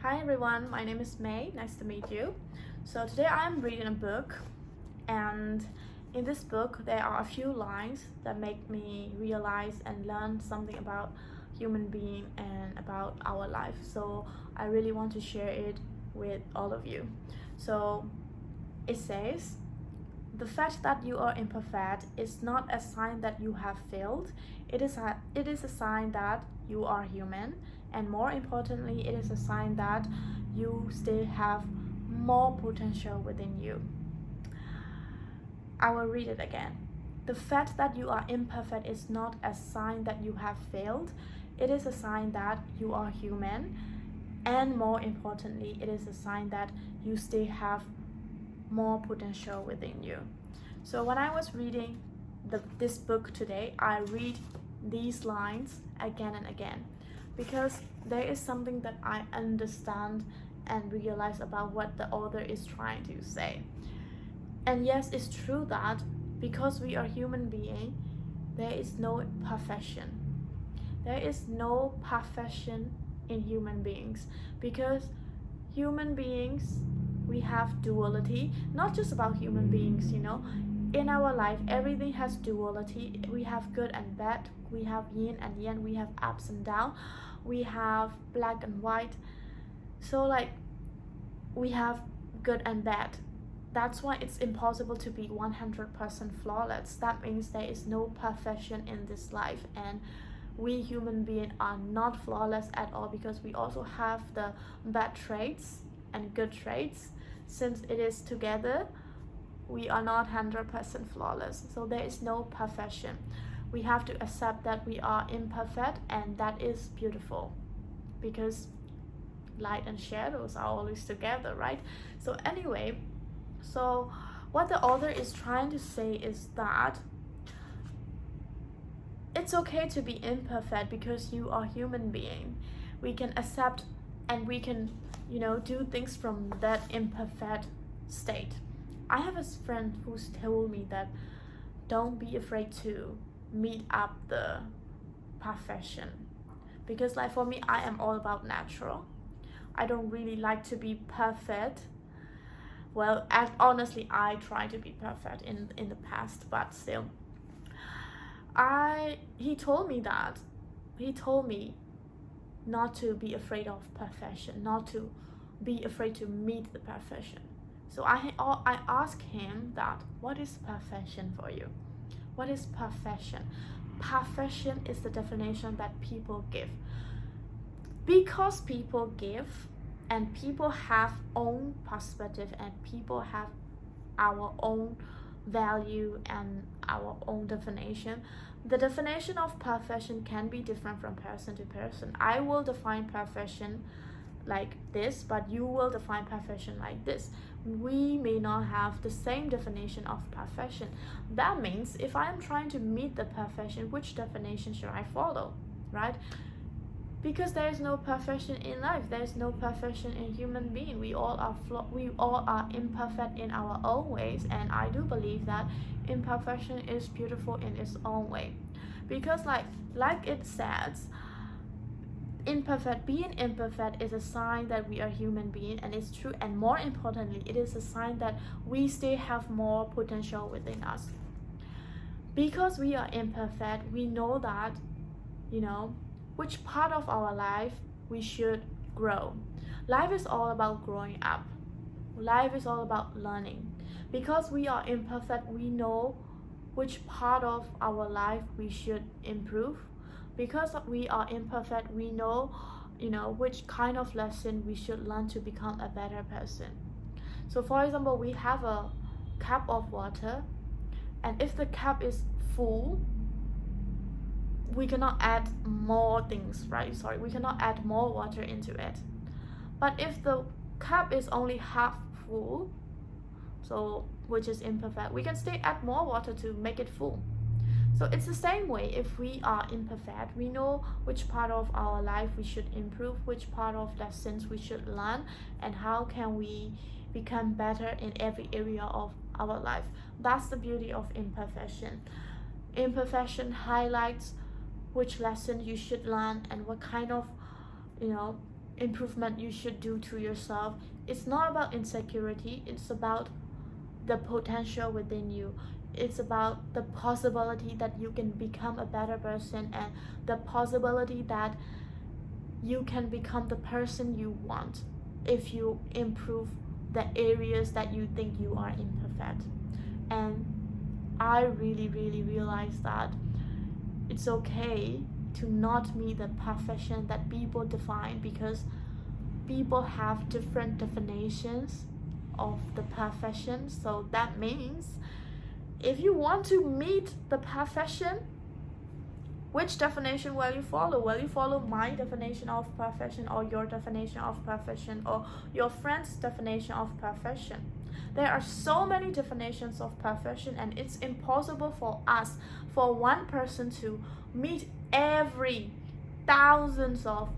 Hi everyone, my name is May. Nice to meet you. So today I'm reading a book, and in this book there are a few lines that make me realize and learn something about human being and about our life. So I really want to share it with all of you. So it says, the fact that you are imperfect is not a sign that you have failed. It is a sign that you are human, and more importantly, it is a sign that you still have more potential within you. I will read it again. The fact that you are imperfect is not a sign that you have failed. It is a sign that you are human, and more importantly, it is a sign that you still have more potential within you. So when I was reading this book today, I read these lines again and again because there is something that I understand and realize about what the author is trying to say. And yes, it's true that because we are human beings, there is no perfection. There is no perfection in human beings because human beings, we have duality. Not just about human beings, in our life everything has duality. We have good and bad, we have yin and yang, we have ups and downs, we have black and white. So we have good and bad. That's why it's impossible to be 100% flawless. That means there is no perfection in this life, and we human beings are not flawless at all because we also have the bad traits and good traits. Since it is together, we are not 100% flawless. So there is no perfection. We have to accept that we are imperfect, and that is beautiful because light and shadows are always together, right? So anyway, so what the author is trying to say is that it's okay to be imperfect because you are human being. We can accept and we can do things from that imperfect state. I have a friend who's told me that don't be afraid to meet up the perfection, because for me, I am all about natural. I don't really like to be perfect. Well, honestly, I try to be perfect in the past, but still he told me not to be afraid of perfection, not to be afraid to meet the perfection. So I asked him that, what is perfection for you? What is perfection? Perfection is the definition that people give. Because people give, and people have own perspective, and people have our own value and our own definition. The definition of perfection can be different from person to person. I will define perfection like this, but you will define perfection like this. We may not have the same definition of perfection. That means if I am trying to meet the perfection, which definition should I follow, right? Because there is no perfection in life, there is no perfection in human being. We all are imperfect in our own ways, and I do believe that imperfection is beautiful in its own way. Because like it says, being imperfect is a sign that we are human beings, and it's true. And more importantly, it is a sign that we still have more potential within us. Because we are imperfect, we know that which part of our life we should grow. Life is all about growing up. Life is all about learning. Because we are imperfect, we know which part of our life we should improve. Because we are imperfect, we know which kind of lesson we should learn to become a better person. So for example, we have a cup of water, and if the cup is full, we cannot add more things, right? We cannot add more water into it. But if the cup is only half full, so which is imperfect, we can still add more water to make it full. So it's the same way. If we are imperfect, we know which part of our life we should improve, which part of lessons we should learn, and how can we become better in every area of our life. That's the beauty of imperfection. Imperfection highlights which lesson you should learn and what kind of improvement you should do to yourself. It's not about insecurity, it's about the potential within you. It's about the possibility that you can become a better person, and the possibility that you can become the person you want if you improve the areas that you think you are imperfect. And I really realized that it's okay to not meet the perfection that people define, because people have different definitions of the perfection. So that means if you want to meet the perfection, which definition will you follow? Will you follow my definition of perfection, or your definition of perfection, or your friend's definition of perfection? There are so many definitions of perfection, and it's impossible for us, for one person, to meet every thousands of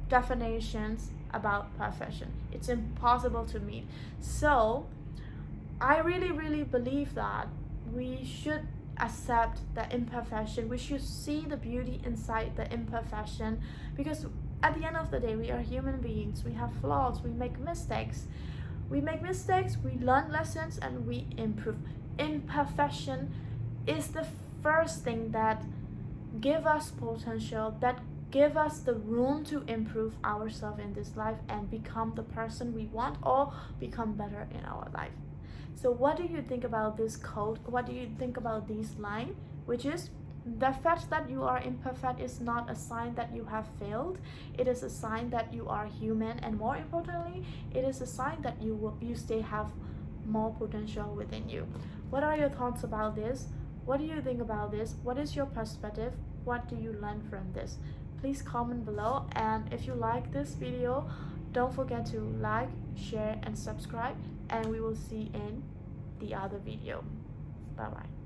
definitions about perfection. It's impossible to meet. So I really believe that we should accept the imperfection. We should see the beauty inside the imperfection, because at the end of the day, we are human beings. We have flaws, we make mistakes. We learn lessons, and we improve. Imperfection is the first thing that give us potential, that give us the room to improve ourselves in this life and become the person we want, or become better in our life. So what do you think about this quote? What do you think about this line, which is, the fact that you are imperfect is not a sign that you have failed. It is a sign that you are human, and more importantly, it is a sign that you still have more potential within you. What are your thoughts about this? What do you think about this? What is your perspective? What do you learn from this? Please comment below, and if you like this video, don't forget to like, share, and subscribe, and we will see in the other video. Bye bye.